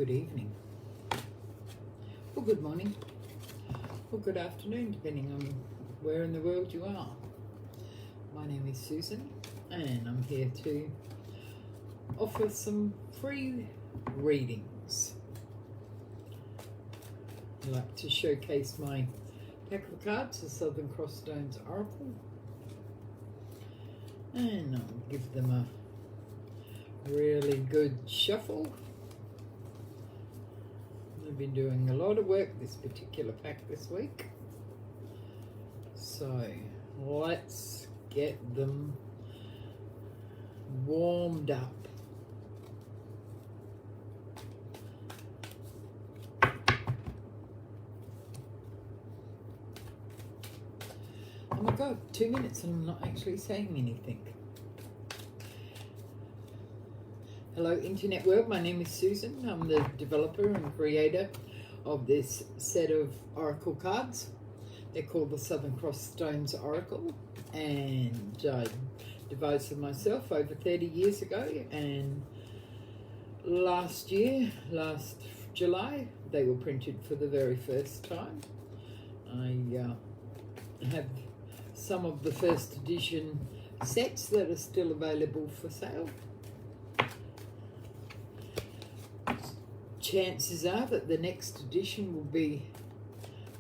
good evening, or good morning, or good afternoon, depending on where in the world you are. My name is Susan, and I'm here to offer some free readings. I like to showcase my pack of cards, the Southern Cross Stones Oracle, and I'll give them a really good shuffle. I've been doing a lot of work this particular pack this week, so let's get them warmed up. Oh my god, 2 minutes and I'm not actually saying anything. Hello Internet world, my name is Susan. I'm the developer and creator of this set of oracle cards. They're called the Southern Cross Stones Oracle, and I devised them myself over 30 years ago, and last July, they were printed for the very first time. I have some of the first edition sets that are still available for sale. Chances are that the next edition will be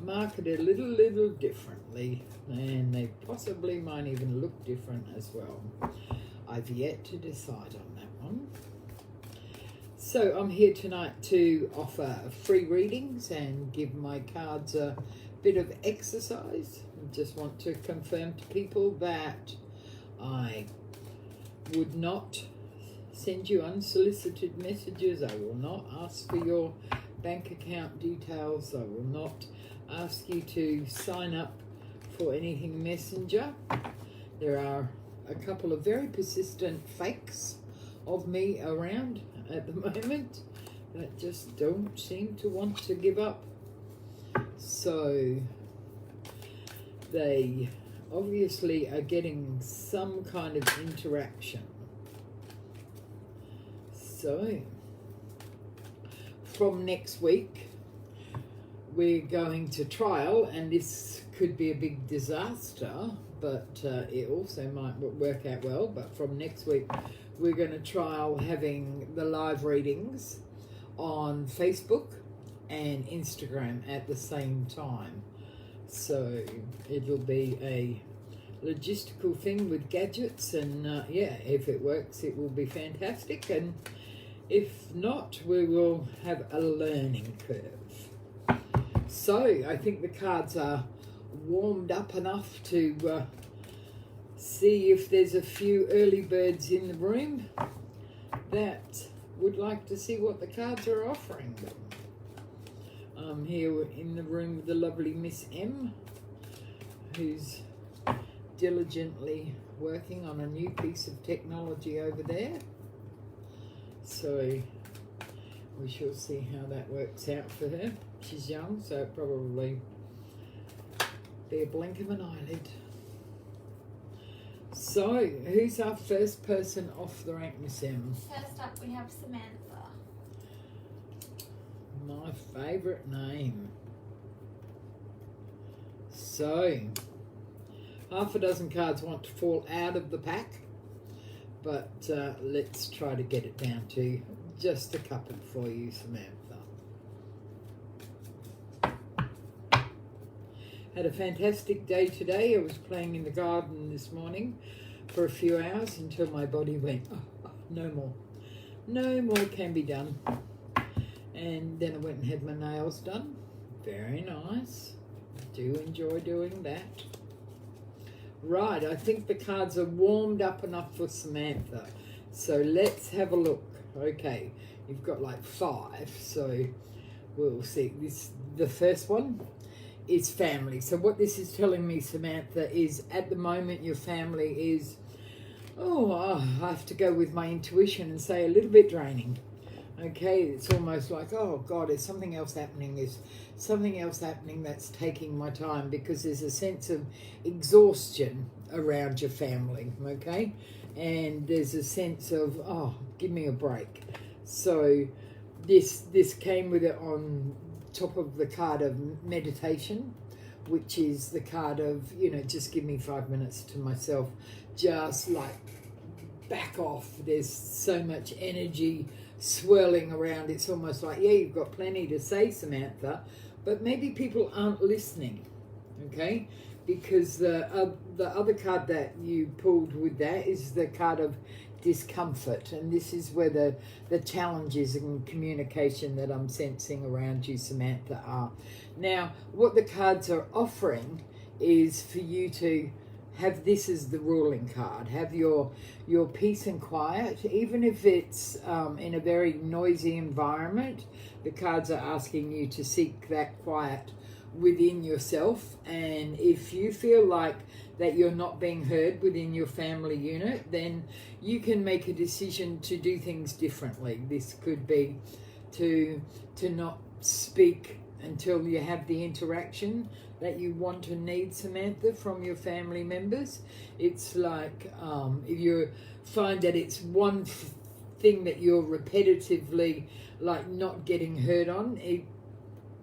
marketed a little differently, and they possibly might even look different as well. I've yet to decide on that one. So I'm here tonight to offer free readings and give my cards a bit of exercise. I just want to confirm to people that I would not send you unsolicited messages. I will not ask for your bank account details. I will not ask you to sign up for anything messenger. There are a couple of very persistent fakes of me around at the moment that just don't seem to want to give up. So they obviously are getting some kind of interaction. So, from next week, we're going to trial, and this could be a big disaster, but it also might work out well. But from next week, we're going to trial having the live readings on Facebook and Instagram at the same time. So, it'll be a logistical thing with gadgets, and yeah, if it works, it will be fantastic, and if not, we will have a learning curve. So I think the cards are warmed up enough to see if there's a few early birds in the room that would like to see what the cards are offering them. I'm here in the room with the lovely Miss M, who's diligently working on a new piece of technology over there. So we shall see how that works out for her. She's young, so it'll probably be a blink of an eyelid. So, who's our first person off the rank, Miss M? First up, we have Samantha. My favourite name. So, half a dozen cards want to fall out of the pack, but let's try to get it down to just a couple for you, Samantha. Had a fantastic day today. I was playing in the garden this morning for a few hours until my body went, oh, no more. No more can be done. And then I went and had my nails done. Very nice. Do enjoy doing that. Right, I think the cards are warmed up enough for Samantha. So let's have a look. Okay, you've got like 5, so we'll see. The first one is family. So what this is telling me, Samantha, is at the moment your family is, I have to go with my intuition and say a little bit draining. Okay, it's almost like, oh God, is something else happening? Is something else happening that's taking my time? Because there's a sense of exhaustion around your family, okay? And there's a sense of, oh, give me a break. So this came with it on top of the card of meditation, which is the card of, just give me 5 minutes to myself, just like back off. There's so much energy swirling around. It's almost like, you've got plenty to say, Samantha, but maybe people aren't listening, okay? Because the other card that you pulled with that is the card of discomfort, and this is where the challenges in communication that I'm sensing around you, Samantha, are. Now, what the cards are offering is for you to have this as the ruling card. Have your peace and quiet, even if it's in a very noisy environment. The cards are asking you to seek that quiet within yourself, and if you feel like that you're not being heard within your family unit, then you can make a decision to do things differently. This could be to not speak until you have the interaction that you want and need, Samantha, from your family members. It's like if you find that it's one thing that you're repetitively like not getting heard on,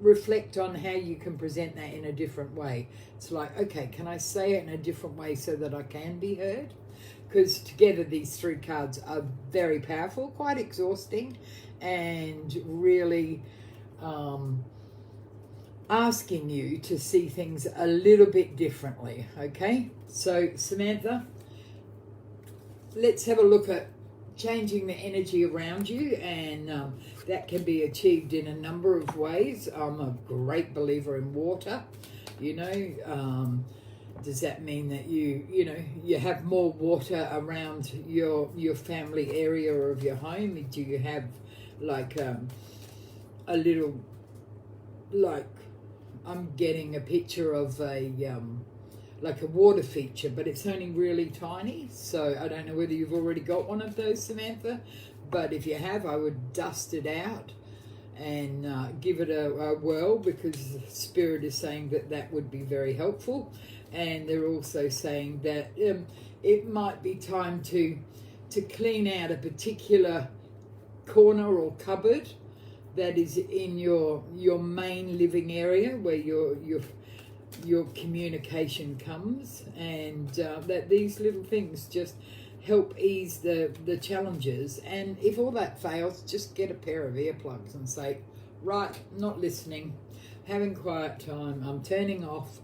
reflect on how you can present that in a different way. It's like, okay, can I say it in a different way so that I can be heard? Because together these three cards are very powerful, quite exhausting, and really asking you to see things a little bit differently, okay? So, Samantha, let's have a look at changing the energy around you, and that can be achieved in a number of ways. I'm a great believer in water. Does that mean that you have more water around your family area of your home? Do you have like a little, like, I'm getting a picture of like a water feature, but it's only really tiny. So I don't know whether you've already got one of those, Samantha, but if you have, I would dust it out and give it a whirl, because the Spirit is saying that would be very helpful. And they're also saying that it might be time to clean out a particular corner or cupboard that is in your main living area where your communication comes, and that these little things just help ease the challenges. And if all that fails, just get a pair of earplugs and say, right, not listening, having quiet time, I'm turning off,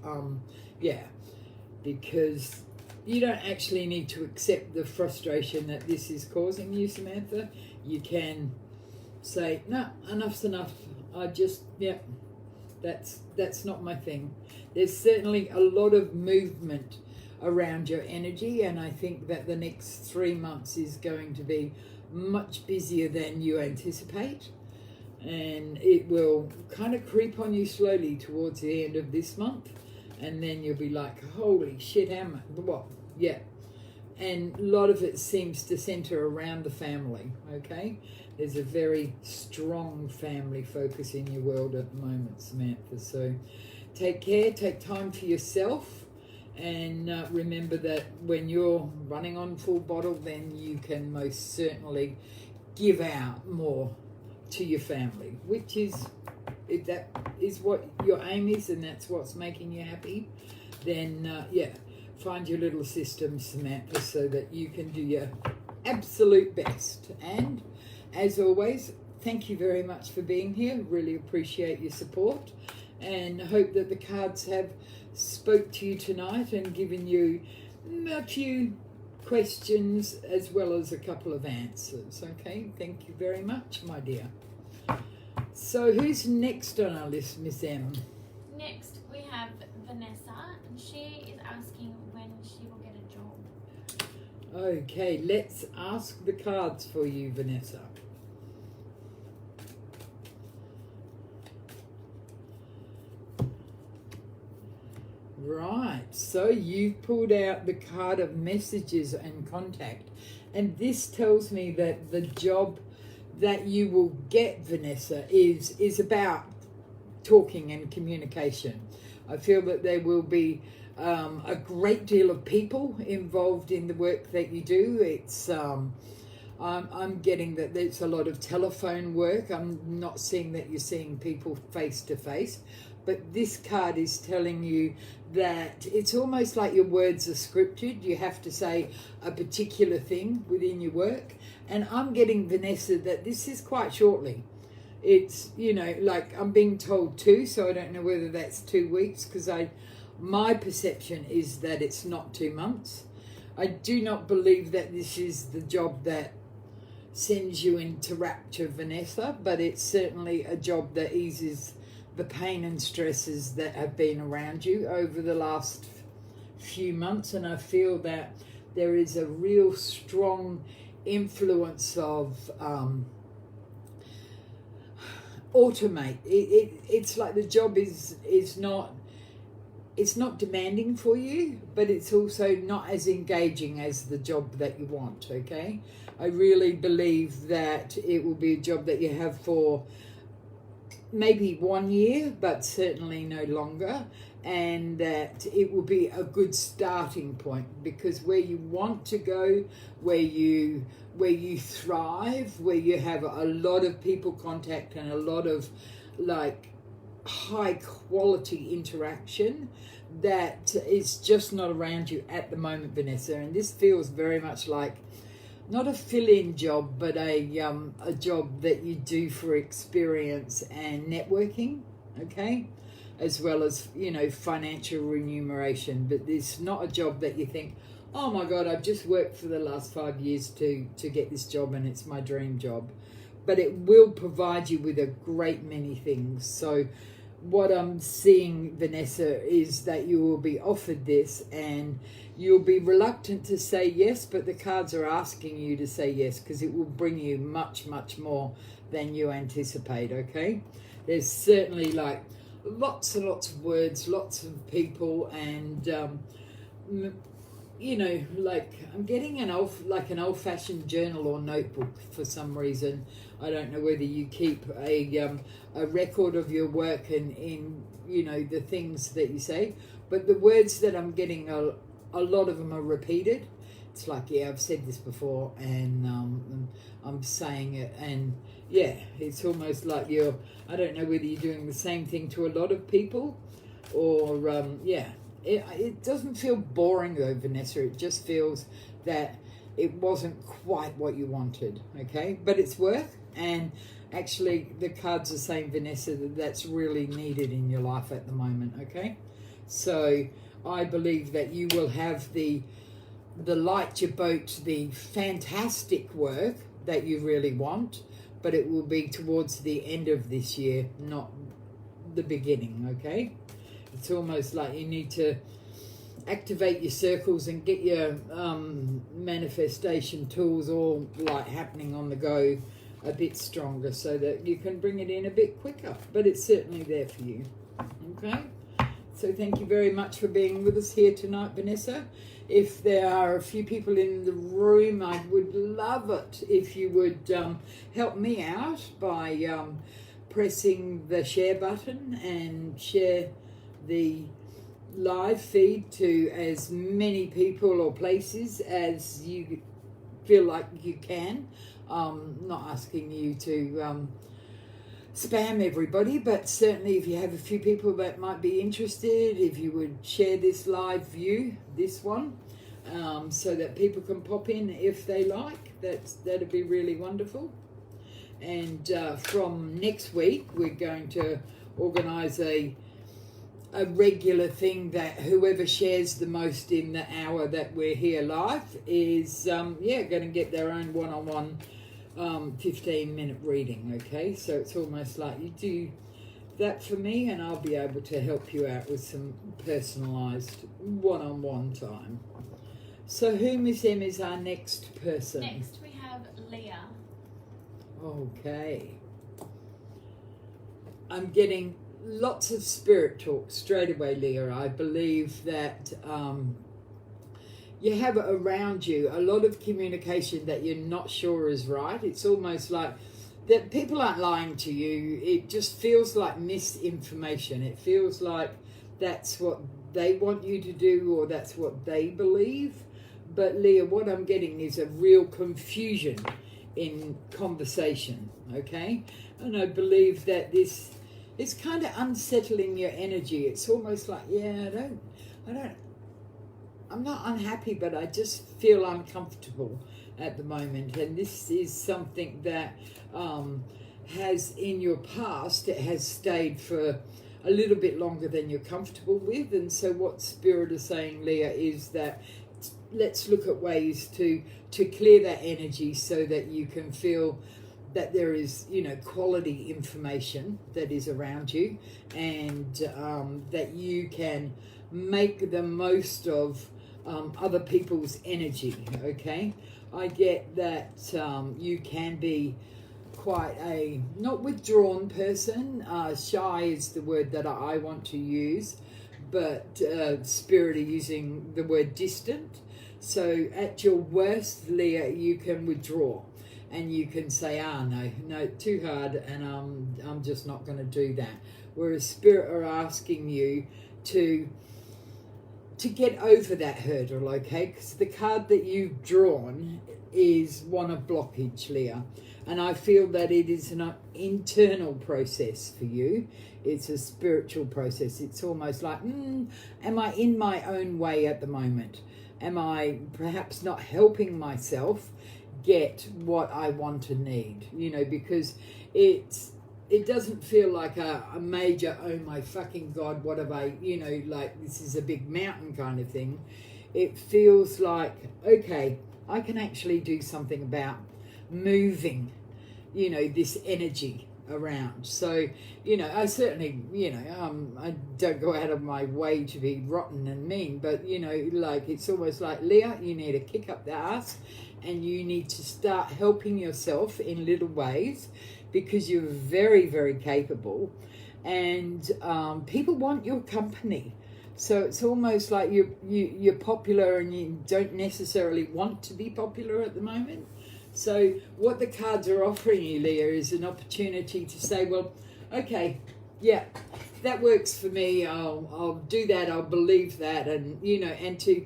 because you don't actually need to accept the frustration that this is causing you, Samantha. You can say, no, enough's enough. That's not my thing. There's certainly a lot of movement around your energy, and I think that the next 3 months is going to be much busier than you anticipate, and it will kind of creep on you slowly towards the end of this month, and then you'll be like, holy shit, what? Yeah. And a lot of it seems to center around the family, okay? There's a very strong family focus in your world at the moment, Samantha. So take care, take time for yourself, and remember that when you're running on full bottle, then you can most certainly give out more to your family, which is, if that is what your aim is and that's what's making you happy, then find your little system, Samantha, so that you can do your absolute best. And as always, thank you very much for being here. Really appreciate your support, and hope that the cards have spoke to you tonight and given you a few questions as well as a couple of answers. Okay, thank you very much, my dear. So who's next on our list, Miss M? Next we have Vanessa, and she is asking when she will get a job. Okay, let's ask the cards for you, Vanessa. Right, so you've pulled out the card of messages and contact, and this tells me that the job that you will get, Vanessa, is about talking and communication. I feel that there will be a great deal of people involved in the work that you do. It's I'm getting that there's a lot of telephone work. I'm not seeing that you're seeing people face to face. But this card is telling you that it's almost like your words are scripted. You have to say a particular thing within your work. And I'm getting, Vanessa, that this is quite shortly. It's, you know, like I'm being told 2, so I don't know whether that's 2 weeks, because my perception is that it's not 2 months. I do not believe that this is the job that sends you into rapture, Vanessa, but it's certainly a job that eases the pain and stresses that have been around you over the last few months. And I feel that there is a real strong influence of automate. It's like the job is not, it's not demanding for you, but it's also not as engaging as the job that you want, okay? I really believe that it will be a job that you have for maybe 1 year, but certainly no longer, and that it will be a good starting point, because where you want to go, where you thrive, where you have a lot of people contact and a lot of like high quality interaction, that is just not around you at the moment, Vanessa. And this feels very much like not a fill-in job, but a job that you do for experience and networking, okay, as well as, you know, financial remuneration. But it's not a job that you think, oh my God, I've just worked for the last 5 years to get this job and it's my dream job. But it will provide you with a great many things. So what I'm seeing, Vanessa, is that you will be offered this and you'll be reluctant to say yes, but the cards are asking you to say yes, because it will bring you much, much more than you anticipate, okay? There's certainly like lots and lots of words, lots of people, and you know, like I'm getting an old-fashioned journal or notebook for some reason. I don't know whether you keep a record of your work and in you know the things that you say, but the words that I'm getting a lot of them are repeated. It's like, yeah, I've said this before, and I'm saying it, and yeah, it's almost like I don't know whether you're doing the same thing to a lot of people, or yeah. It doesn't feel boring though, Vanessa. It just feels that it wasn't quite what you wanted, okay? But it's work, and actually the cards are saying, Vanessa, that's really needed in your life at the moment, okay? So I believe that you will have the light your boat, the fantastic work that you really want, but it will be towards the end of this year, not the beginning, okay? It's almost like you need to activate your circles and get your manifestation tools all like happening on the go a bit stronger, so that you can bring it in a bit quicker. But it's certainly there for you, okay? So thank you very much for being with us here tonight, Vanessa. If there are a few people in the room, I would love it if you would help me out by pressing the share button and share the live feed to as many people or places as you feel like you can. Not asking you to spam everybody, but certainly if you have a few people that might be interested, if you would share this live view, this one, so that people can pop in if they like, that'd be really wonderful. And from next week, we're going to organise a regular thing that whoever shares the most in the hour that we're here live is going to get their own one-on-one 15-minute reading, okay? So it's almost like you do that for me and I'll be able to help you out with some personalised one-on-one time. So who, Miss M, is our next person? Next we have Leah. Okay. I'm getting lots of spirit talk straight away, Leah. I believe that you have around you a lot of communication that you're not sure is right. It's almost like that people aren't lying to you. It just feels like misinformation. It feels like that's what they want you to do, or that's what they believe. But Leah, what I'm getting is a real confusion in conversation, okay? And I believe that this is kind of unsettling your energy. It's almost like, yeah, I'm not unhappy, but I just feel uncomfortable at the moment. And this is something that has in your past, it has stayed for a little bit longer than you're comfortable with. And so what Spirit is saying, Leah, is that let's look at ways to clear that energy so that you can feel that there is, you know, quality information that is around you, and that you can make the most of other people's energy, okay? I get that you can be quite a not withdrawn person. Shy is the word that I want to use, but Spirit are using the word distant. So at your worst, Leah, you can withdraw and you can say, no, too hard, and I'm just not going to do that. Whereas Spirit are asking you to get over that hurdle, okay? Because the card that you've drawn is one of blockage, Leah. And I feel that it is an internal process for you. It's a spiritual process. It's almost like, am I in my own way at the moment? Am I perhaps not helping myself get what I want and need? You know, because it doesn't feel like a major, oh my fucking God, what have I, you know, like this is a big mountain kind of thing. It feels like, okay, I can actually do something about moving, you know, this energy around. So, you know, I certainly, you know, I don't go out of my way to be rotten and mean, but, you know, like it's almost like, Leah, you need to kick up the ass and you need to start helping yourself in little ways, because you're very, very capable, and people want your company. So it's almost like you're popular and you don't necessarily want to be popular at the moment. So what the cards are offering you, Leah, is an opportunity to say, well, okay, yeah, that works for me. I'll do that. I'll believe that. And, you know, and to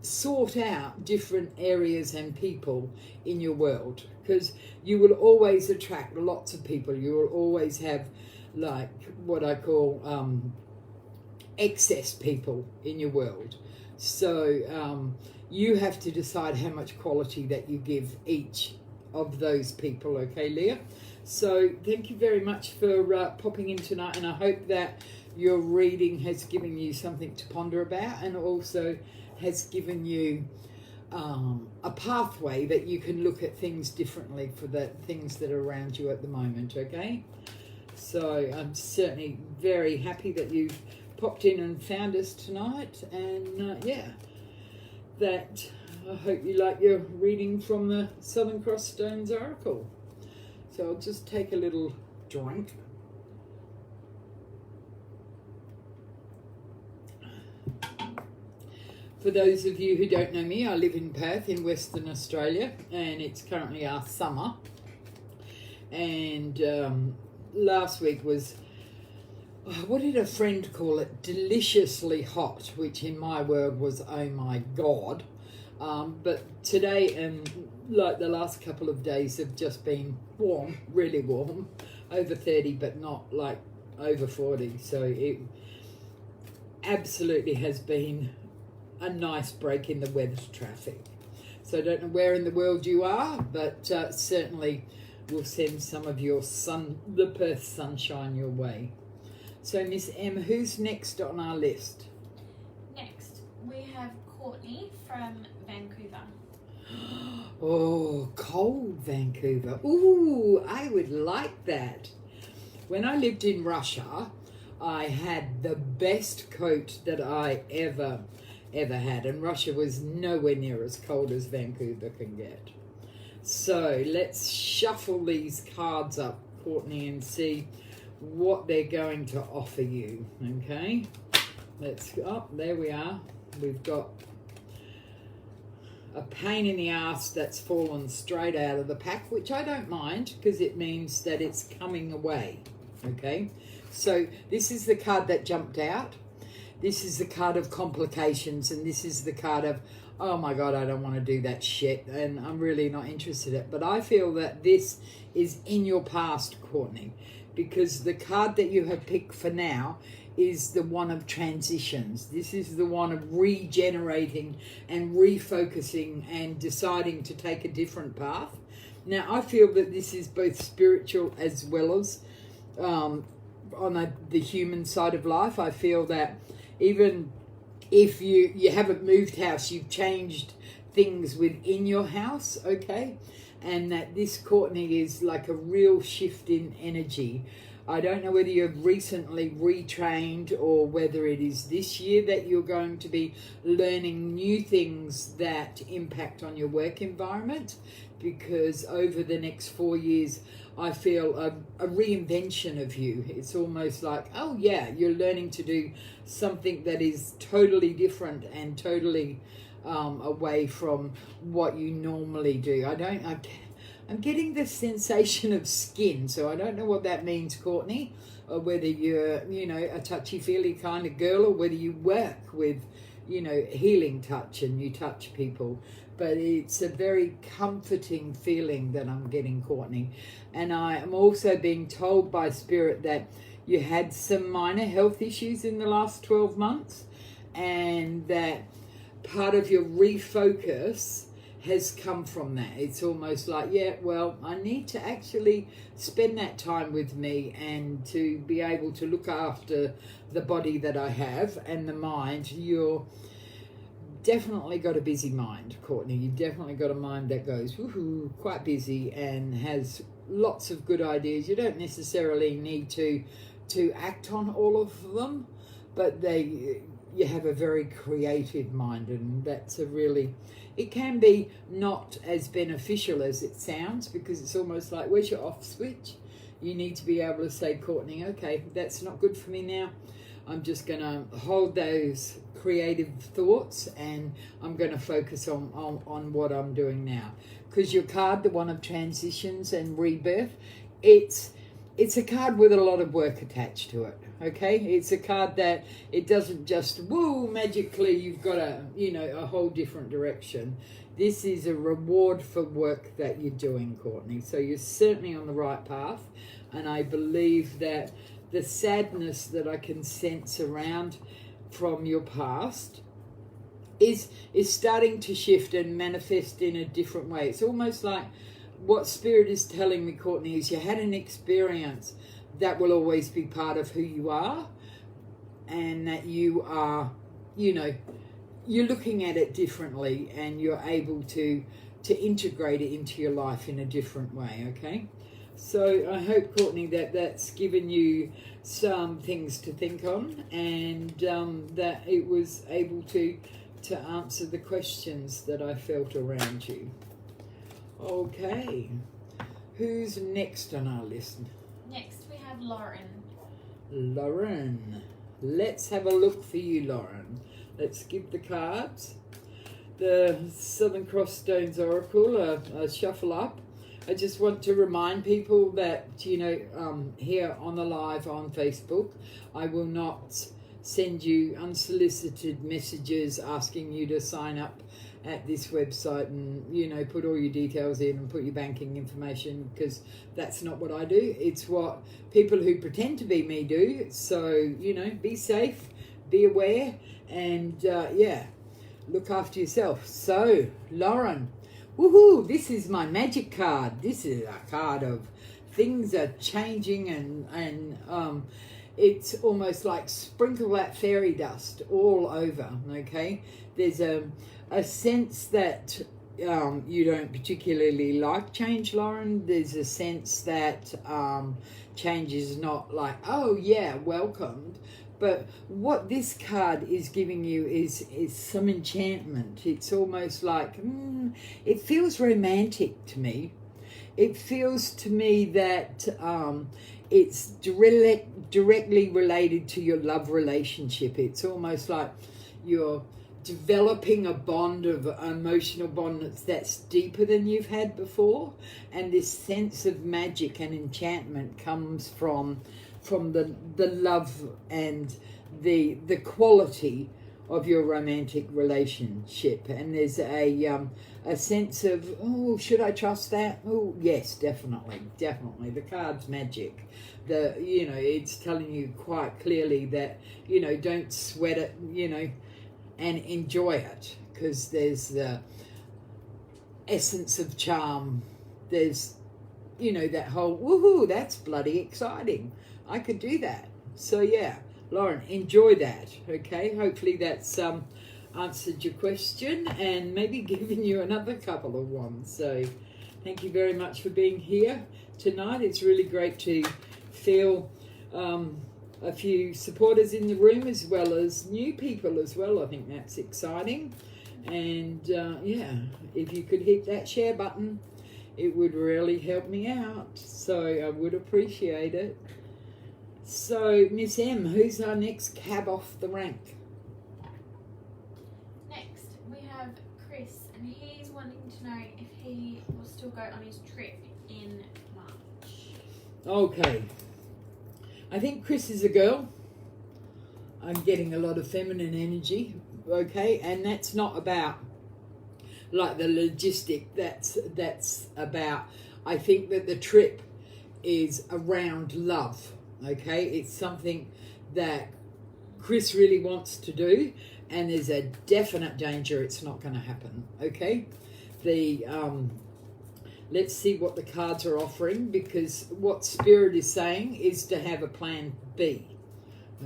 sort out different areas and people in your world, because you will always attract lots of people. You will always have like what I call excess people in your world. So you have to decide how much quality that you give each of those people, okay, Leah? So thank you very much for popping in tonight, and I hope that your reading has given you something to ponder about, and also has given you a pathway that you can look at things differently for the things that are around you at the moment, okay? So I'm certainly very happy that you've popped in and found us tonight, and yeah, that I hope you like your reading from the Southern Cross Stones Oracle. So I'll just take a little drink. For those of you who don't know me, I live in Perth in Western Australia, and it's currently our summer. And last week was, what did a friend call it? Deliciously hot, which in my world was, oh my God. But today and like the last couple of days have just been warm, really warm, over 30, but not like over 40. So it absolutely has been a nice break in the weather traffic. So I don't know where in the world you are, but certainly we'll send some of your the Perth sunshine your way. So Miss M, who's next on our list? Next, we have Courtney from Vancouver. Oh, cold Vancouver. Ooh, I would like that. When I lived in Russia, I had the best coat that I ever had, and Russia was nowhere near as cold as Vancouver can get. So let's shuffle these cards up, Courtney, and see what they're going to offer you. Okay, there we are. We've got a pain in the ass that's fallen straight out of the pack, which I don't mind, because it means that it's coming away. Okay, so this is the card that jumped out. This is the card of complications, and this is the card of, oh my God, I don't want to do that shit, and I'm really not interested in it. But I feel that this is in your past, Courtney, because the card that you have picked for now is the one of transitions. This is the one of regenerating and refocusing and deciding to take a different path. Now, I feel that this is both spiritual as well as on the human side of life. I feel that even if you haven't moved house, you've changed things within your house, okay? And that this, Courtney, is like a real shift in energy. I don't know whether you've recently retrained or whether it is this year that you're going to be learning new things that impact on your work environment, because over the next 4 years, I feel a reinvention of you. It's almost like, oh yeah, you're learning to do something that is totally different and totally away from what you normally do. I'm getting the sensation of skin, so I don't know what that means, Courtney, or whether you're, a touchy-feely kind of girl, or whether you work with, healing touch and you touch people. But it's a very comforting feeling that I'm getting, Courtney. And I am also being told by Spirit that you had some minor health issues in the last 12 months, and that part of your refocus has come from that. It's almost like, yeah, well, I need to actually spend that time with me and to be able to look after the body that I have and the mind. You're definitely got a busy mind, Courtney. You've definitely got a mind that goes woohoo, quite busy and has lots of good ideas. You don't necessarily need to act on all of them, but you have a very creative mind, and that's it can be not as beneficial as it sounds, because it's almost like, where's your off switch? You need to be able to say, Courtney, okay, that's not good for me now. I'm just going to hold those creative thoughts and I'm going to focus on what I'm doing now. Because your card, the one of transitions and rebirth, it's a card with a lot of work attached to it, okay? It's a card that it doesn't just, woo, magically you've got a whole different direction. This is a reward for work that you're doing, Courtney. So you're certainly on the right path. And I believe that the sadness that I can sense around from your past is starting to shift and manifest in a different way. It's almost like what Spirit is telling me, Courtney, is you had an experience that will always be part of who you are, and that you are, you're looking at it differently and you're able to integrate it into your life in a different way, okay? So I hope, Courtney, that's given you some things to think on, and that it was able to answer the questions that I felt around you. Okay, who's next on our list? Next we have Lauren. Lauren. Let's have a look for you, Lauren. Let's give the cards. The Southern Cross Stones Oracle, a shuffle up. I just want to remind people that, here on the live on Facebook, I will not send you unsolicited messages asking you to sign up at this website and, put all your details in and put your banking information, because that's not what I do. It's what people who pretend to be me do. So, be safe, be aware, and, look after yourself. So, Lauren, woohoo, this is my magic card. This is a card of things are changing, and it's almost like sprinkle that fairy dust all over, okay? There's a sense that you don't particularly like change, Lauren. There's a sense that change is not like, oh yeah, welcomed. But what this card is giving you is some enchantment. It's almost like, it feels romantic to me. It feels to me that it's directly related to your love relationship. It's almost like you're developing a bond, of emotional bond that's deeper than you've had before. And this sense of magic and enchantment comes from the love and the quality of your romantic relationship, and there's a sense of, oh, should I trust that? Oh, yes, definitely. The card's magic. It's telling you quite clearly that, don't sweat it, and enjoy it, because there's the essence of charm. There's, that whole, woohoo, that's bloody exciting. I could do that. So yeah, Lauren, enjoy that, okay? Hopefully that's answered your question and maybe given you another couple of ones. So thank you very much for being here tonight. It's really great to feel a few supporters in the room, as well as new people as well. I think that's exciting. And yeah, if you could hit that share button, it would really help me out. So I would appreciate it. So, Miss M, who's our next cab off the rank? Next, we have Chris, and he's wanting to know if he will still go on his trip in March. Okay. I think Chris is a girl. I'm getting a lot of feminine energy, okay? And that's not about, like, the logistic. That's about, I think that the trip is around love. Okay, it's something that Chris really wants to do, and there's a definite danger it's not going to happen. Okay, let's see what the cards are offering, because what Spirit is saying is to have a plan B.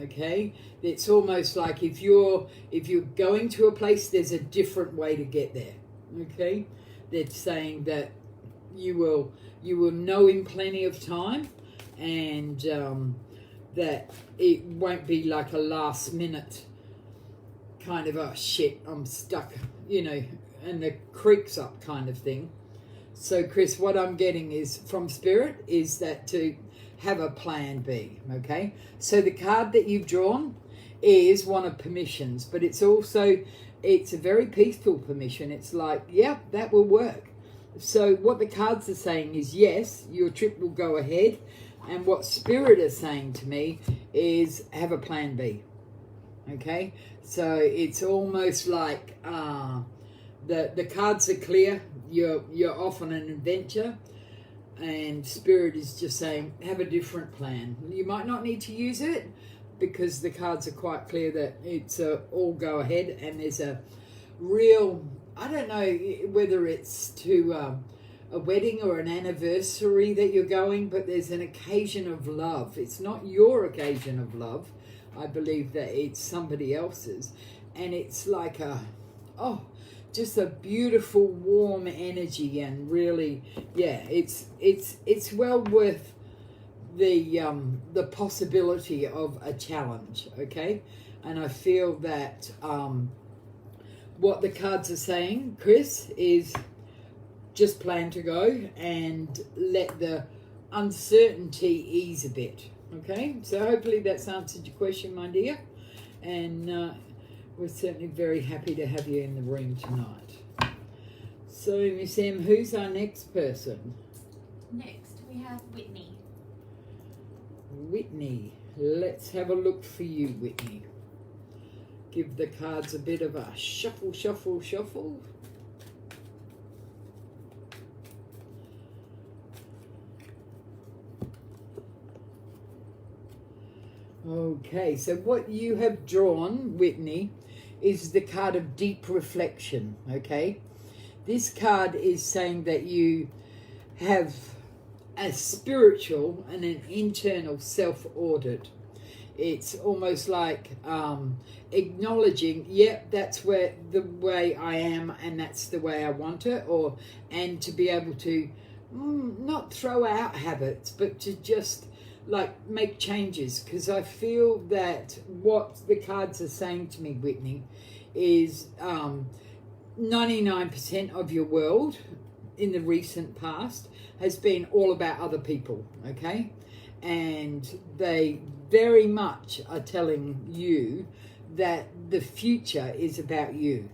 Okay, it's almost like if you're going to a place, there's a different way to get there. Okay, they're saying that you will know in plenty of time. And that it won't be like a last minute kind of, oh shit, I'm stuck, and the creek's up kind of thing. So Chris, what I'm getting is from Spirit is that to have a plan B, okay? So the card that you've drawn is one of permissions, but it's a very peaceful permission. It's like, yeah, that will work. So what the cards are saying is, yes, your trip will go ahead. And what Spirit is saying to me is have a plan B. Okay? So it's almost like the cards are clear. You're off on an adventure. And Spirit is just saying have a different plan. You might not need to use it, because the cards are quite clear that it's all go ahead. And there's a real, I don't know whether it's to a wedding or an anniversary that you're going, but there's an occasion of love. It's not your occasion of love. I believe that it's somebody else's. And it's like just a beautiful, warm energy, and really, yeah, it's well worth the possibility of a challenge, okay? And I feel that what the cards are saying, Chris, is just plan to go and let the uncertainty ease a bit, okay? So hopefully that's answered your question, my dear. And we're certainly very happy to have you in the room tonight. So, Miss M, who's our next person? Next, we have Whitney. Whitney. Let's have a look for you, Whitney. Give the cards a bit of a shuffle, shuffle, shuffle. Okay, so what you have drawn, Whitney, is the card of deep reflection, okay? This card is saying that you have a spiritual and an internal self-audit. It's almost like acknowledging, yep, that's where the way I am and that's the way I want it, and to be able to not throw out habits, but to just like make changes, because I feel that what the cards are saying to me, Whitney, is 99% of your world in the recent past has been all about other people, okay? And they very much are telling you that the future is about you.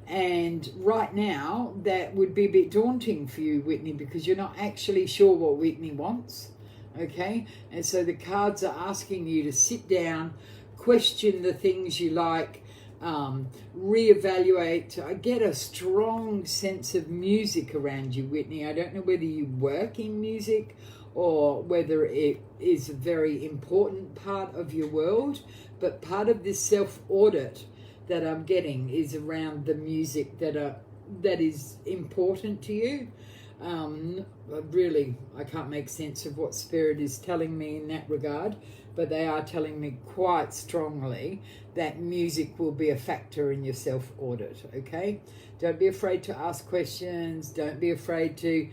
And right now, that would be a bit daunting for you, Whitney, because you're not actually sure what Whitney wants. Okay, and so the cards are asking you to sit down, question the things you like, reevaluate. I get a strong sense of music around you, Whitney. I don't know whether you work in music or whether it is a very important part of your world, but part of this self-audit that I'm getting is around the music that is important to you. Really, I can't make sense of what Spirit is telling me in that regard, but they are telling me quite strongly that music will be a factor in your self-audit, okay? Don't be afraid to ask questions. Don't be afraid to,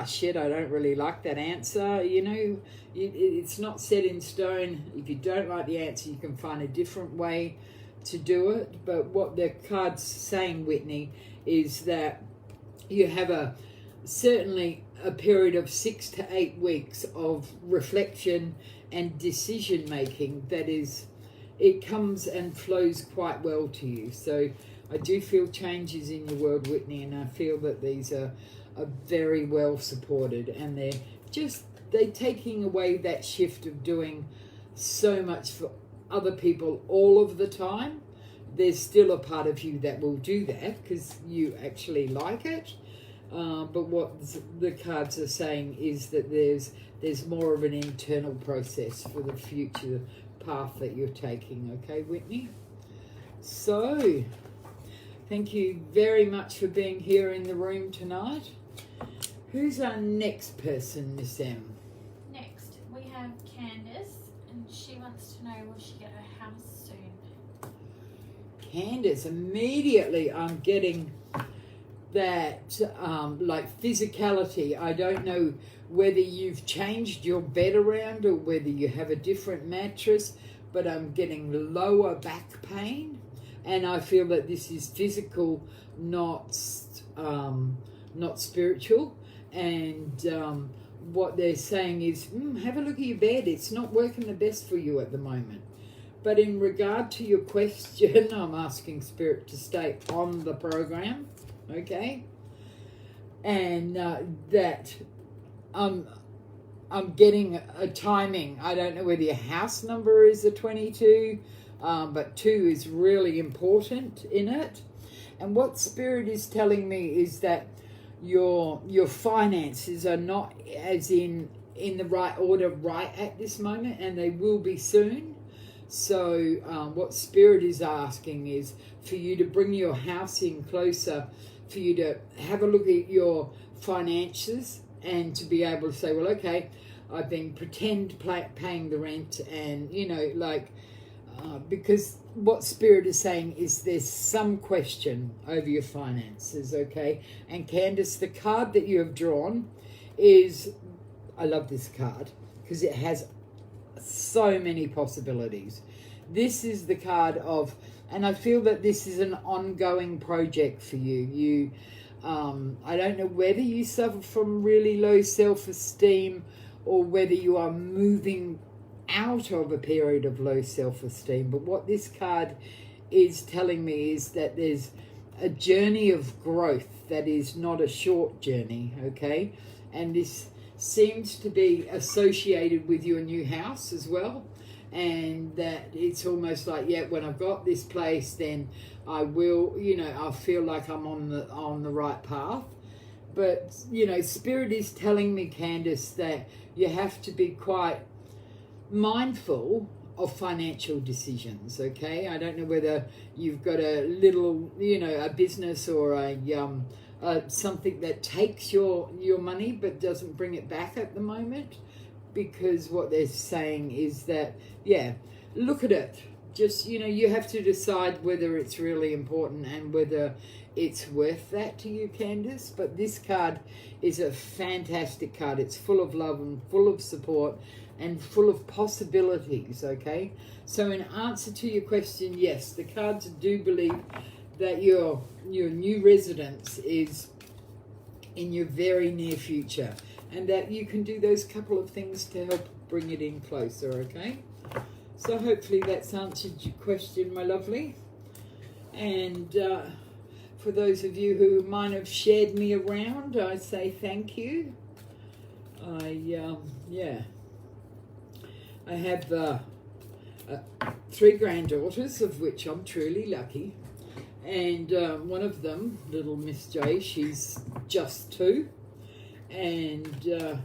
shit, I don't really like that answer. You know, it's not set in stone. If you don't like the answer, you can find a different way to do it. But what the card's saying, Whitney, is that you have certainly a period of 6 to 8 weeks of reflection and decision making it comes and flows quite well to you. So I do feel changes in your world, Whitney, and I feel that these are very well supported, and they're taking away that shift of doing so much for other people all of the time. There's still a part of you that will do that because you actually like it. But what the cards are saying is that there's more of an internal process for the future path that you're taking, okay, Whitney? So, thank you very much for being here in the room tonight. Who's our next person, Miss M? Next, we have Candace, and she wants to know, will she get her house soon? Candace, immediately I'm getting that like physicality. I don't know whether you've changed your bed around or whether you have a different mattress, but I'm getting lower back pain, and I feel that this is physical, not spiritual. And what they're saying is, have a look at your bed. It's not working the best for you at the moment. But in regard to your question, I'm asking Spirit to stay on the program, okay? And that I'm getting a timing. I don't know whether your house number is a 22, but 2 is really important in it. And what Spirit is telling me is that your finances are not as in the right order right at this moment, and they will be soon. So what Spirit is asking is for you to bring your house in closer, for you to have a look at your finances and to be able to say, well, okay, I've been paying the rent, and, you know, like, because what Spirit is saying is there's some question over your finances, okay? And Candace, the card that you have drawn is, I love this card because it has so many possibilities. This is the card of, and I feel that this is an ongoing project for you. I don't know whether you suffer from really low self-esteem or whether you are moving out of a period of low self-esteem, but what this card is telling me is that there's a journey of growth that is not a short journey, okay? And this seems to be associated with your new house as well, and that it's almost like, yeah, when I've got this place, then I will, you know, I feel like I'm on the right path. But, you know, Spirit is telling me, Candace, that you have to be quite mindful of financial decisions, okay? I don't know whether you've got a little, you know, a business or something that takes your money but doesn't bring it back at the moment, because what they're saying is that, yeah, look at it. Just, you know, you have to decide whether it's really important and whether it's worth that to you, Candace. But this card is a fantastic card. It's full of love and full of support and full of possibilities, okay? So in answer to your question, yes, the cards do believe that your new residence is in your very near future, and that you can do those couple of things to help bring it in closer, okay? So hopefully that's answered your question, my lovely. And for those of you who might have shared me around, I say thank you. I have 3 granddaughters, of which I'm truly lucky. And one of them, little Miss J, she's just 2. And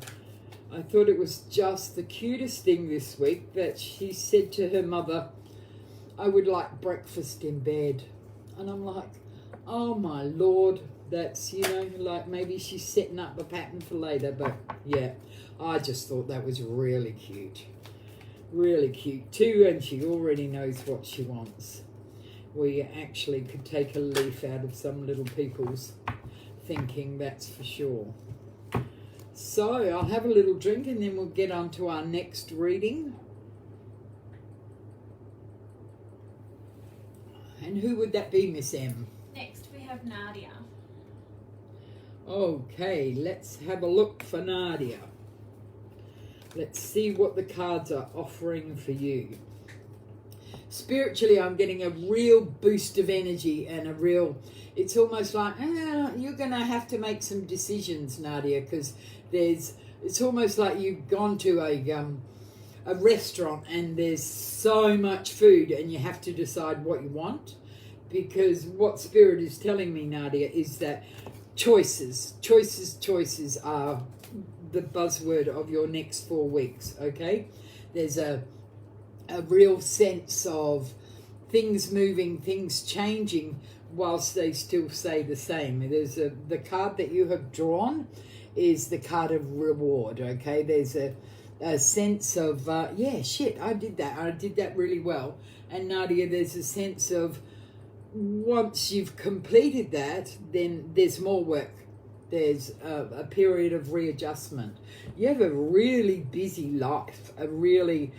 I thought it was just the cutest thing this week that she said to her mother, I would like breakfast in bed. And I'm like, oh my Lord, that's, you know, like maybe she's setting up a pattern for later. But yeah, I just thought that was really cute. Really cute too, and she already knows what she wants. We actually could take a leaf out of some little people's thinking, that's for sure. So I'll have a little drink and then we'll get on to our next reading. And who would that be, Miss M? Next we have Nadia. Okay, let's have a look for Nadia. Let's see what the cards are offering for you. Spiritually, I'm getting a real boost of energy and a real, it's almost like, you're going to have to make some decisions, Nadia, because it's almost like you've gone to a restaurant and there's so much food and you have to decide what you want. Because what Spirit is telling me, Nadia, is that choices are the buzzword of your next 4 weeks, okay? There's a real sense of things moving, things changing whilst they still stay the same. There's the card that you have drawn is the card of reward, okay? There's a sense of, yeah, shit, I did that really well. And Nadia, there's a sense of once you've completed that, then there's more work. There's a period of readjustment. You have a really busy life, a really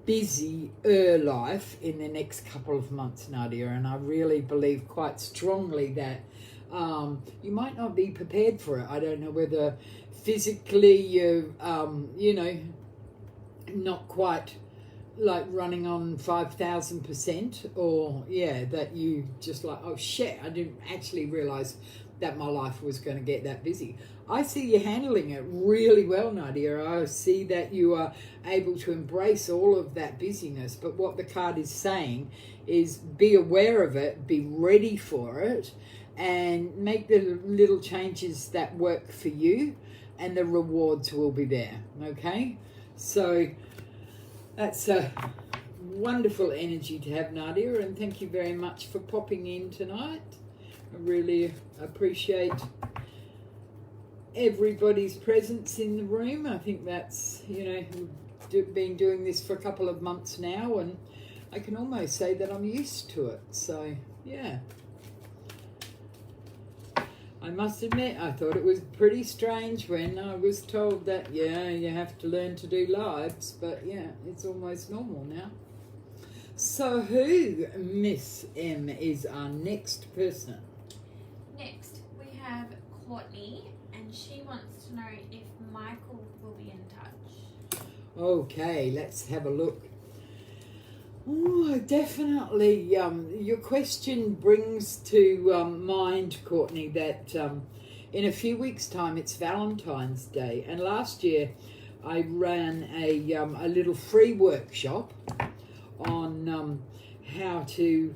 busier life in the next couple of months, Nadia, and I really believe quite strongly that you might not be prepared for it. I don't know whether physically you're, not quite like running on 5,000%, or yeah, that you just like, oh shit, I didn't actually realize that my life was going to get that busy. I see you handling it really well, Nadia. I see that you are able to embrace all of that busyness. But what the card is saying is be aware of it, be ready for it, and make the little changes that work for you, and the rewards will be there, okay? So that's a wonderful energy to have, Nadia, and thank you very much for popping in tonight. I really appreciate everybody's presence in the room. I think that's, we've been doing this for a couple of months now, and I can almost say that I'm used to it. So, yeah. I must admit, I thought it was pretty strange when I was told that, yeah, you have to learn to do lives, but yeah, it's almost normal now. So who, Miss M, is our next person? Next, we have Courtney, and she wants to know if Michael will be in touch. Okay, let's have a look. Oh, definitely. Your question brings to mind, Courtney, that in a few weeks' time it's Valentine's Day, and last year I ran a little free workshop on how to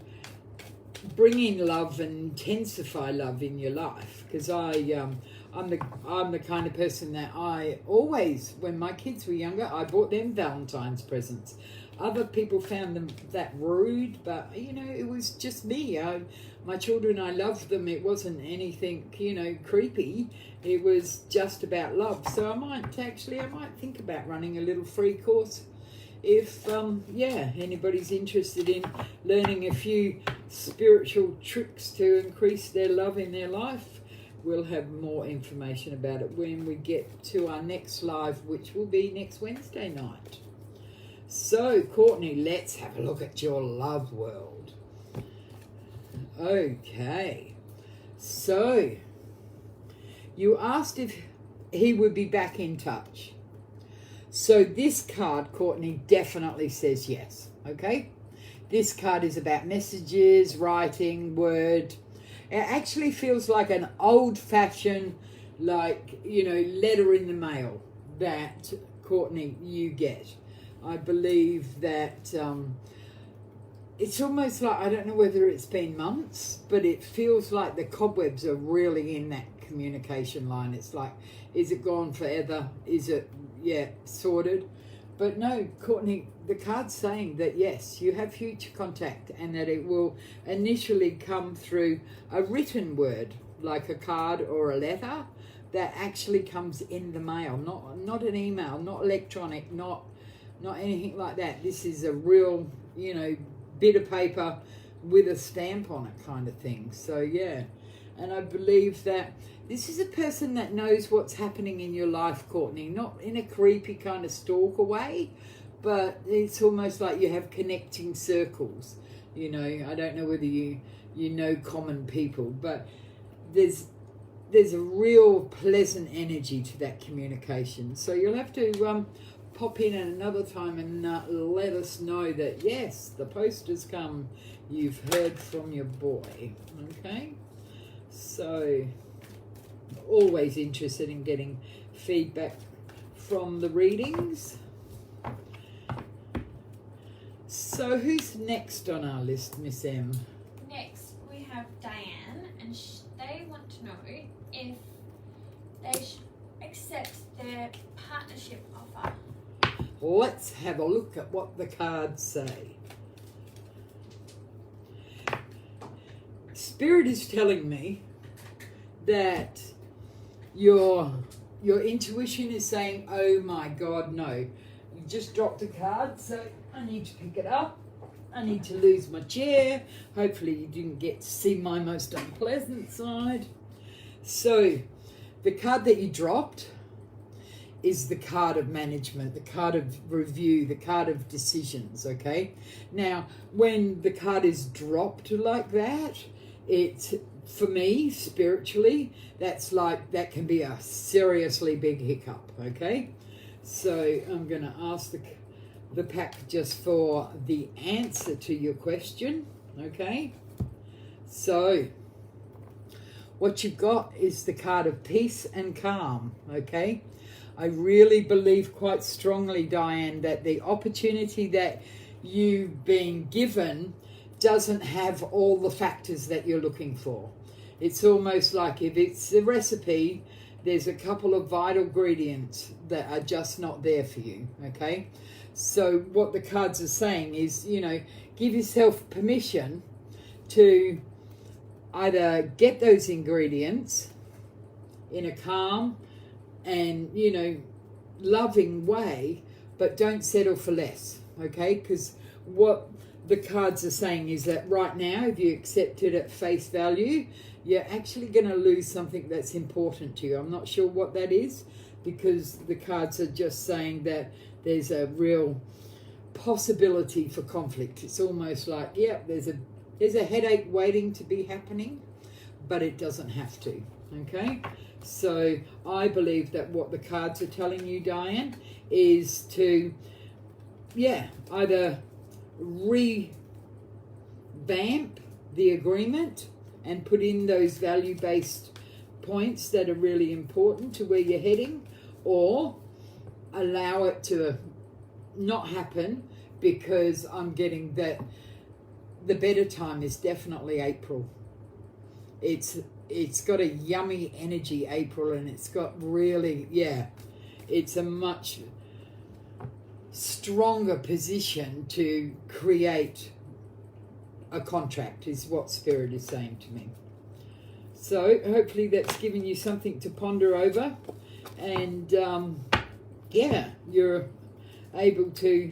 bring in love and intensify love in your life, because I'm the kind of person that I always, when my kids were younger, I bought them Valentine's presents. Other people found them that rude, but it was just me. My children, I loved them. It wasn't anything creepy. It was just about love. So I might think about running a little free course if anybody's interested in learning a few spiritual tricks to increase their love in their life. We'll have more information about it when we get to our next live, which will be next Wednesday night. So, Courtney, let's have a look at your love world. Okay. So, you asked if he would be back in touch. So this card, Courtney, definitely says yes, okay? This card is about messages, writing, word. It actually feels like an old-fashioned, letter in the mail that, Courtney, you get. I believe that it's almost like, I don't know whether it's been months, but it feels like the cobwebs are really in that communication line. It's like, is it gone forever? Is it, sorted? But no, Courtney, the card's saying that yes, you have future contact, and that it will initially come through a written word, like a card or a letter, that actually comes in the mail, not an email, not electronic, not anything like that. This is a real, bit of paper with a stamp on it kind of thing. So yeah, and I believe that this is a person that knows what's happening in your life, Courtney, not in a creepy kind of stalker way, but it's almost like you have connecting circles. I don't know whether you know common people, but there's a real pleasant energy to that communication. So you'll have to pop in at another time and let us know that, yes, the post has come. You've heard from your boy. Okay? So, always interested in getting feedback from the readings. So, who's next on our list, Miss M? Next, we have Diane, and they want to know if they should accept their partnership offer. Let's have a look at what the cards say. Spirit is telling me that your intuition is saying, oh my God, no. You just dropped a card, so I need to pick it up. I need to lose my chair. Hopefully you didn't get to see my most unpleasant side. So the card that you dropped is the card of management, the card of review, the card of decisions, okay? Now, when the card is dropped like that, it's, for me, spiritually, that can be a seriously big hiccup, okay? So I'm going to ask the pack just for the answer to your question, okay? So what you've got is the card of peace and calm, okay? I really believe quite strongly, Diane, that the opportunity that you've been given doesn't have all the factors that you're looking for. It's almost like if it's a recipe, there's a couple of vital ingredients that are just not there for you, okay? So what the cards are saying is, give yourself permission to either get those ingredients in a calm and, loving way, but don't settle for less, okay? Because what the cards are saying is that right now, if you accept it at face value, you're actually going to lose something that's important to you. I'm not sure what that is, because the cards are just saying that there's a real possibility for conflict. It's almost like, there's a headache waiting to be happening, but it doesn't have to, okay? So I believe that what the cards are telling you, Diane, is to, either revamp the agreement and put in those value-based points that are really important to where you're heading, or allow it to not happen, because I'm getting that the better time is definitely April. It's got a yummy energy, April, and it's got really, it's a much stronger position to create a contract, is what Spirit is saying to me. So hopefully that's given you something to ponder over, and you're able to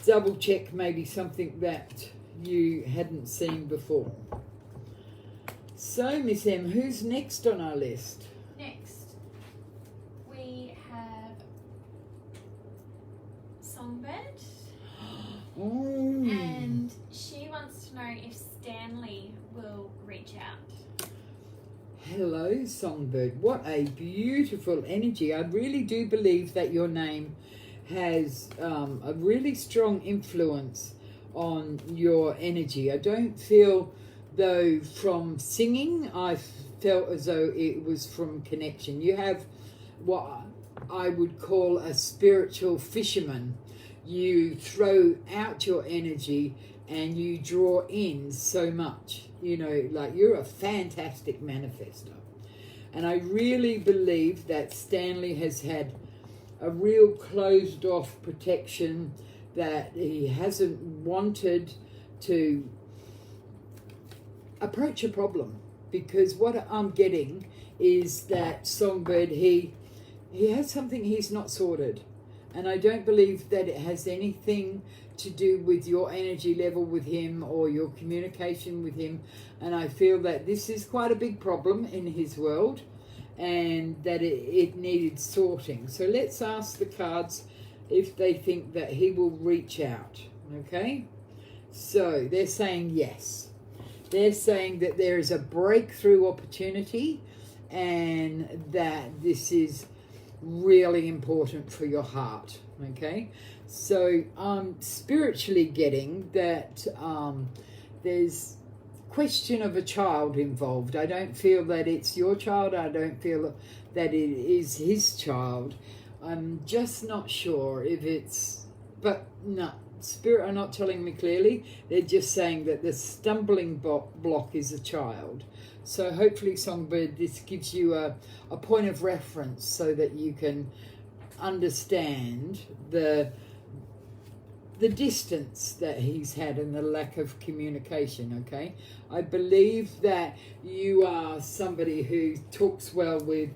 double check maybe something that you hadn't seen before. So, Miss M, who's next on our list? Next, we have Songbird. And she wants to know if Stanley will reach out. Hello, Songbird. What a beautiful energy. I really do believe that your name has a really strong influence on your energy. I don't feel, though, from singing, I felt as though it was from connection. You have what I would call a spiritual fisherman. you throw out your energy and you draw in so much. You know, like you're a fantastic manifester. And I really believe that Stanley has had a real closed off protection, that he hasn't wanted to approach a problem. Because what I'm getting is that Songbird, he has something he's not sorted. And I don't believe that it has anything to do with your energy level with him or your communication with him. And I feel that this is quite a big problem in his world, and that it needed sorting. So let's ask the cards if they think that he will reach out. Okay? So they're saying yes. They're saying that there is a breakthrough opportunity and that this is really important for your heart. Okay? So I'm spiritually getting that there's question of a child involved. I don't feel that it's your child. I don't feel that it is his child. I'm just not sure if it's, but no, Spirit are not telling me clearly. They're just saying that the stumbling block is a child. So hopefully, Songbird, this gives you a point of reference so that you can understand the distance that he's had and the lack of communication, okay? I believe that you are somebody who talks well with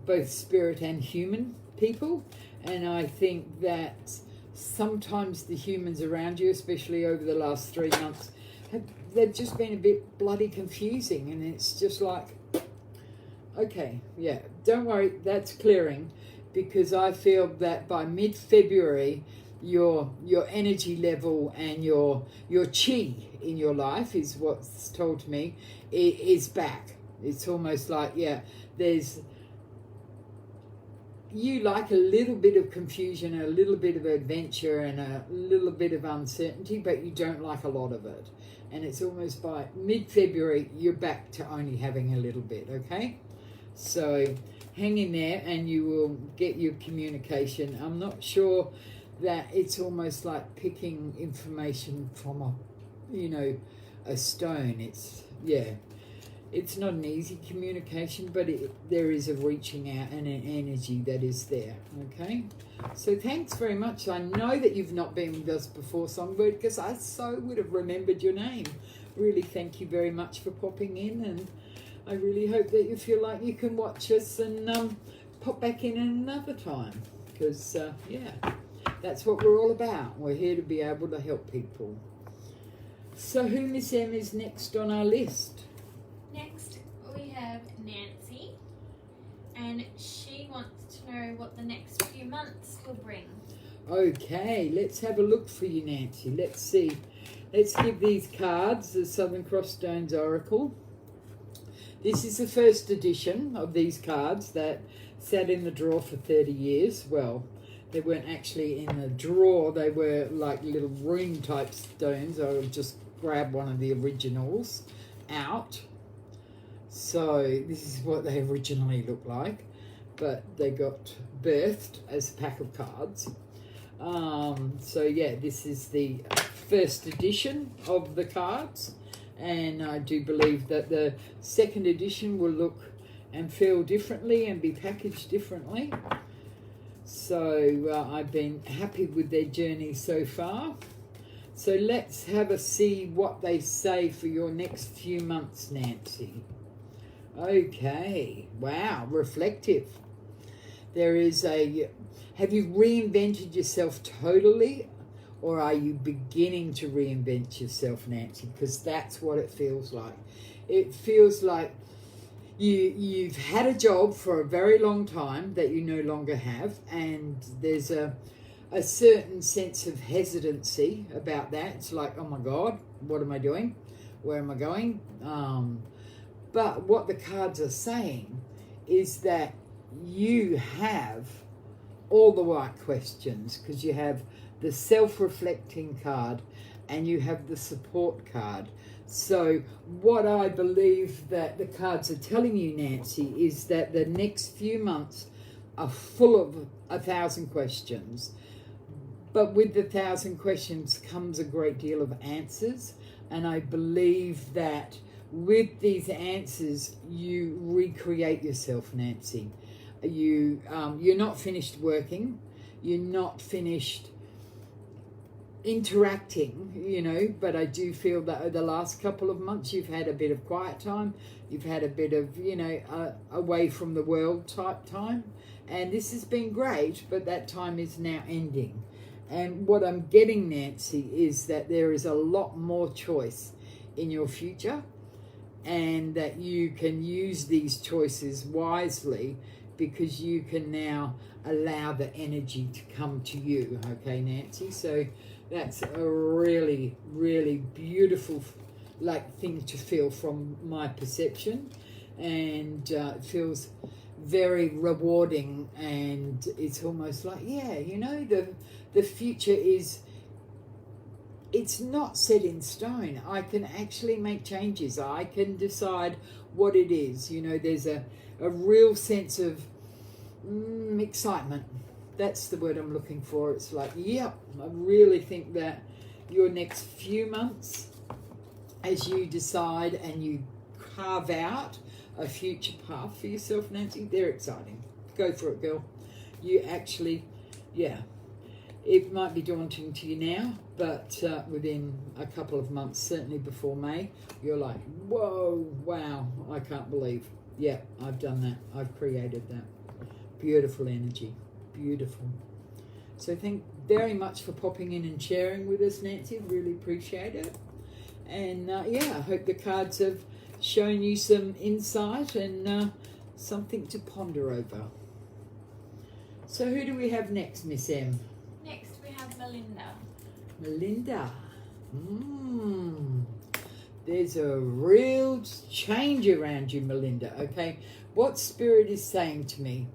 both spirit and human people, and I think that sometimes the humans around you, especially over the last 3 months, they've just been a bit bloody confusing, and it's just like, okay, yeah, don't worry, that's clearing, because I feel that by mid-February, your energy level and your chi in your life is what's told to me is back. It's almost like, yeah, you like a little bit of confusion, a little bit of adventure and a little bit of uncertainty, but you don't like a lot of it. And it's almost by mid-February, you're back to only having a little bit, okay? So hang in there and you will get your communication. I'm not sure that it's almost like picking information from a stone. It's not an easy communication, but there is a reaching out and an energy that is there, okay? So thanks very much. I know that you've not been with us before, Songbird, because I so would have remembered your name. Really thank you very much for popping in, and I really hope that you feel like you can watch us and pop back in another time, because, that's what we're all about. We're here to be able to help people. So who, Miss M, is next on our list? Next, we have Nancy, and she wants to know what the next few months will bring. Okay, let's have a look for you, Nancy. Let's see. Let's give these cards the Southern Cross Stones Oracle. This is the first edition of these cards that sat in the drawer for 30 years. Well, they weren't actually in the drawer. They were like little room type stones. I would just grab one of the originals out. So this is what they originally looked like, but they got birthed as a pack of cards. So yeah, this is the first edition of the cards, and I do believe that the second edition will look and feel differently and be packaged differently. So I've been happy with their journey so far. So let's have a see what they say for your next few months, Nancy. Okay, wow, reflective. There is have you reinvented yourself totally, or are you beginning to reinvent yourself, Nancy? Because that's what it feels like. It feels like you've had a job for a very long time that you no longer have, and there's a certain sense of hesitancy about that. It's like, oh my God, what am I doing? Where am I going? But what the cards are saying is that you have all the right questions, because you have the self-reflecting card and you have the support card. So what I believe that the cards are telling you, Nancy, is that the next few months are full of 1,000 questions. But with the 1,000 questions comes a great deal of answers. And I believe that with these answers, you recreate yourself, Nancy. You're not finished working. You're not finished interacting, you know, but I do feel that over the last couple of months you've had a bit of quiet time. You've had a bit of, you know, away from the world type time. And this has been great, but that time is now ending. And what I'm getting, Nancy, is that there is a lot more choice in your future, and that you can use these choices wisely, because you can now allow the energy to come to you. Okay, Nancy? So that's a really, really beautiful thing to feel from my perception. And it feels very rewarding, and it's almost like, yeah, you know, the future is, it's not set in stone. I can actually make changes. I can decide what it is. You know, there's a real sense of excitement. That's the word I'm looking for. It's like, yep, I really think that your next few months, as you decide and you carve out a future path for yourself, Nancy, they're exciting. Go for it, girl. You actually, yeah, it might be daunting to you now, but within a couple of months, certainly before May, you're like, whoa, wow, I can't believe. Yeah, I've done that. I've created that. Beautiful energy. Beautiful. So thank very much for popping in and sharing with us, Nancy. Really appreciate it. And yeah, I hope the cards have shown you some insight and something to ponder over. So who do we have next, Miss M? Next we have Melinda. Melinda. There's a real change around you, Melinda. Okay, what Spirit is saying to me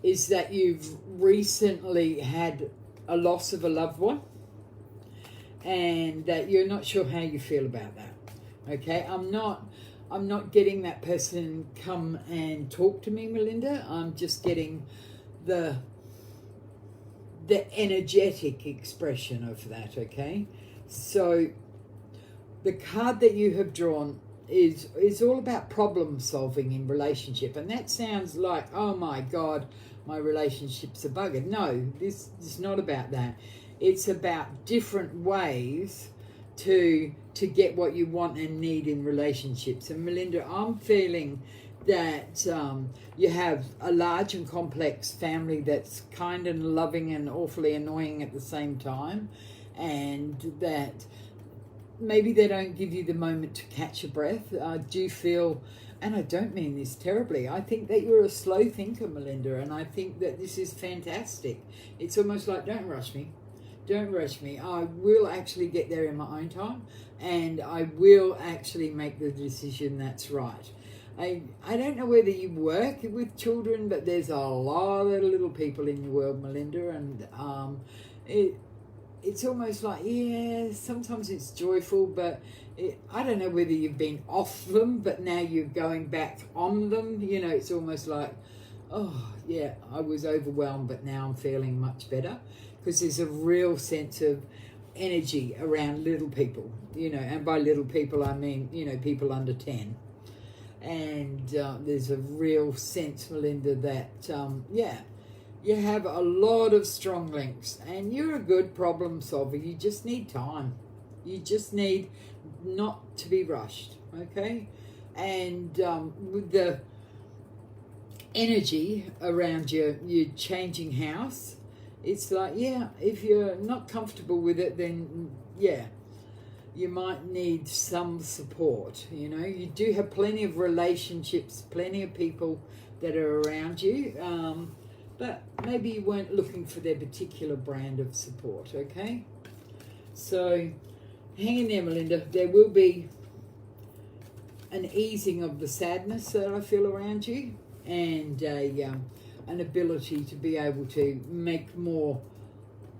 is that you've recently had a loss of a loved one, and that you're not sure how you feel about that. Okay, I'm not getting that person come and talk to me, Melinda. I'm just getting the energetic expression of that. Okay, so the card that you have drawn is all about problem solving in relationship, and that sounds like, oh my God, my relationships are buggered. No, this is not about that. It's about different ways to get what you want and need in relationships. And Melinda, I'm feeling that you have a large and complex family that's kind and loving and awfully annoying at the same time, and that maybe they don't give you the moment to catch a breath. I do feel, and I don't mean this terribly, I think that you're a slow thinker, Melinda, and I think that this is fantastic. It's almost like, don't rush me. Don't rush me. I will actually get there in my own time, and I will actually make the decision that's right. I don't know whether you work with children, but there's a lot of little people in the world, Melinda, and it's almost like, yeah, sometimes it's joyful, but I don't know whether you've been off them, but now you're going back on them. You know, it's almost like, oh, yeah, I was overwhelmed, but now I'm feeling much better, because there's a real sense of energy around little people, you know, and by little people, I mean, you know, people under 10. And there's a real sense, Melinda, that, yeah, you have a lot of strong links, and you're a good problem solver. You just need time. You just need not to be rushed, okay? And with the energy around you changing house, it's like, yeah, if you're not comfortable with it, then, yeah, you might need some support, you know. You do have plenty of relationships, plenty of people that are around you, but maybe you weren't looking for their particular brand of support, okay? So hang in there, Melinda. There will be an easing of the sadness that I feel around you, and an ability to be able to make more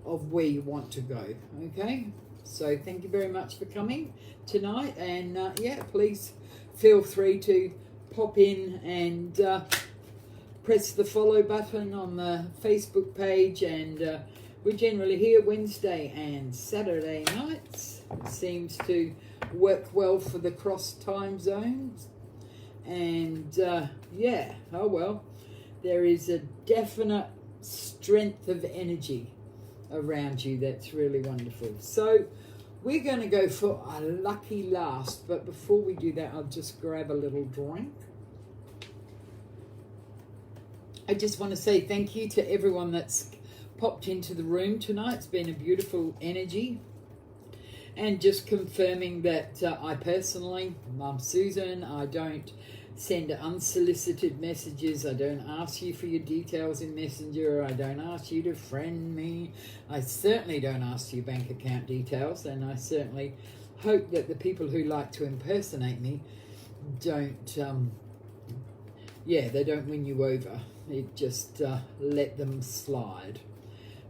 of where you want to go, okay? So thank you very much for coming tonight, and yeah, please feel free to pop in and press the follow button on the Facebook page, and We're generally here Wednesday and Saturday nights. It seems to work well for the cross time zones. And yeah, oh well, there is a definite strength of energy around you that's really wonderful. So we're going to go for a lucky last, but before we do that, I'll just grab a little drink. I just want to say thank you to everyone that's popped into the room tonight. It's been a beautiful energy. And just confirming that I personally, I'm Susan, I don't send unsolicited messages. I don't ask you for your details in Messenger. I don't ask you to friend me. I certainly don't ask your bank account details. And I certainly hope that the people who like to impersonate me don't, they don't win you over. It just let them slide.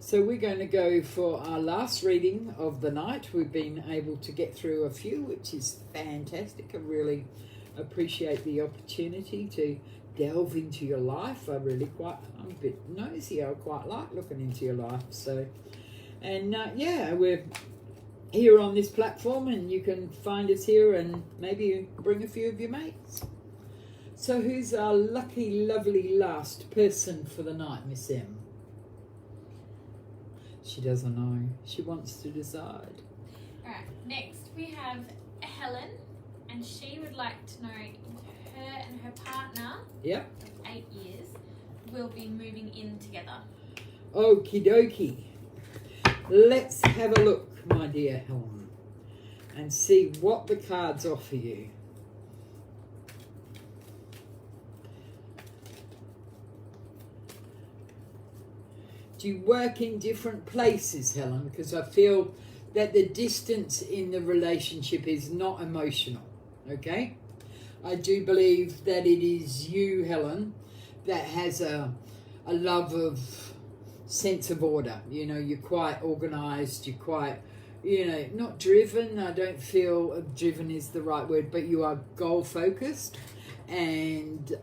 So we're going to go for our last reading of the night. We've been able to get through a few, which is fantastic. I really appreciate the opportunity to delve into your life. I'm a bit nosy. I quite like looking into your life. So, and we're here on this platform, and you can find us here and maybe bring a few of your mates. So who's our lucky, lovely last person for the night, Miss M? She doesn't know. She wants to decide. All right, next we have Helen, and she would like to know if her and her partner of 8 years will be moving in together. Okie dokie. Let's have a look, my dear Helen, and see what the cards offer you. Do you work in different places, Helen? Because I feel that the distance in the relationship is not emotional, okay? I do believe that it is you, Helen, that has a love of sense of order. You know, you're quite organised, you're quite, not driven. I don't feel driven is the right word, but you are goal-focused. And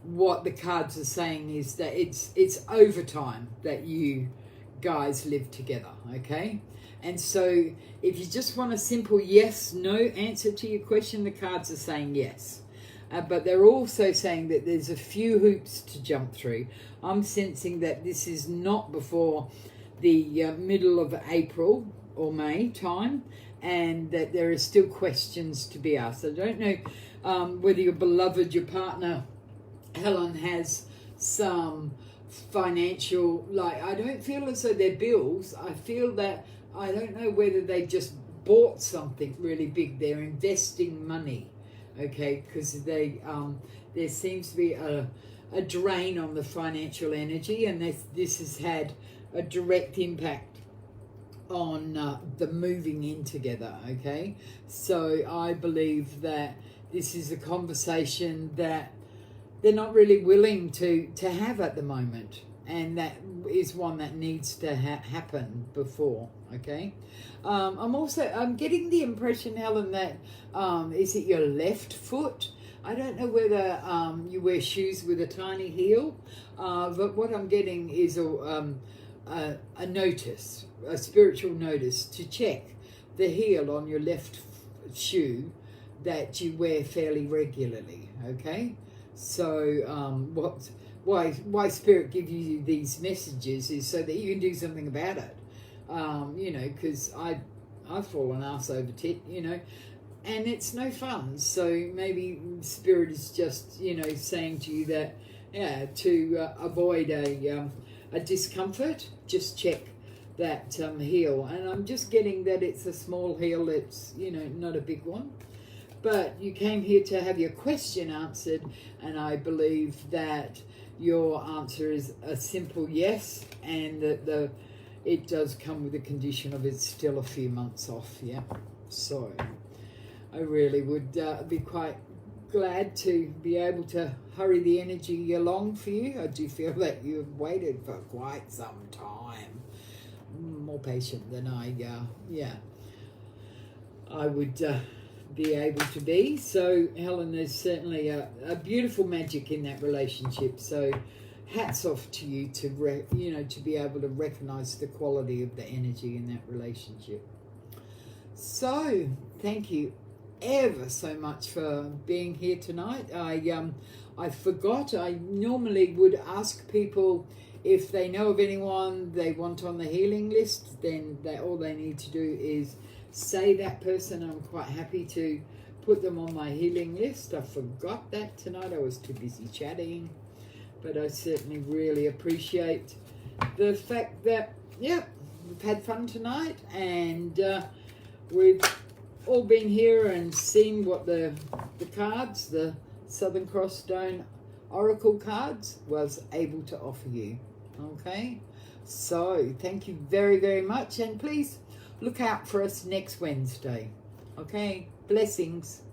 what the cards are saying is that it's overtime that you guys live together, okay? And so if you just want a simple yes, no answer to your question, the cards are saying yes. But they're also saying that there's a few hoops to jump through. I'm sensing that this is not before the middle of April or May time, and that there are still questions to be asked. I don't know whether your beloved, your partner, Helen, has some financial, I don't feel as though they're bills. I feel that, I don't know whether they just bought something really big. They're investing money, okay, because there seems to be a drain on the financial energy, and this has had a direct impact on the moving in together, okay? So I believe that this is a conversation that they're not really willing to have at the moment, and that is one that needs to happen before, okay? I'm getting the impression, Helen, that is it your left foot? I don't know whether you wear shoes with a tiny heel, but what I'm getting is a notice, a spiritual notice to check the heel on your left shoe that you wear fairly regularly, okay? So why Spirit give you these messages is so that you can do something about it, because I've fallen ass over tit, and it's no fun. So maybe Spirit is just, saying to you that, to avoid a discomfort, just check that heel. And I'm just getting that it's a small heel, it's, not a big one. But you came here to have your question answered, and I believe that your answer is a simple yes, and that it does come with the condition of it's still a few months off, yeah? So I really would be quite glad to be able to hurry the energy along for you. I do feel that you've waited for quite some time, more patient than I would be able to be. So Helen, there's certainly a beautiful magic in that relationship. So hats off to you to to be able to recognize the quality of the energy in that relationship. So thank you ever so much for being here tonight. I forgot, I normally would ask people if they know of anyone they want on the healing list, then all they need to do is say that person. I'm quite happy to put them on my healing list. I forgot that tonight. I was too busy chatting. But I certainly really appreciate the fact that, we've had fun tonight, and we've all been here and seen what the cards, the Southern Cross Stone Oracle cards, was able to offer you. Okay? So, thank you very, very much, and please look out for us next Wednesday. Okay? Blessings.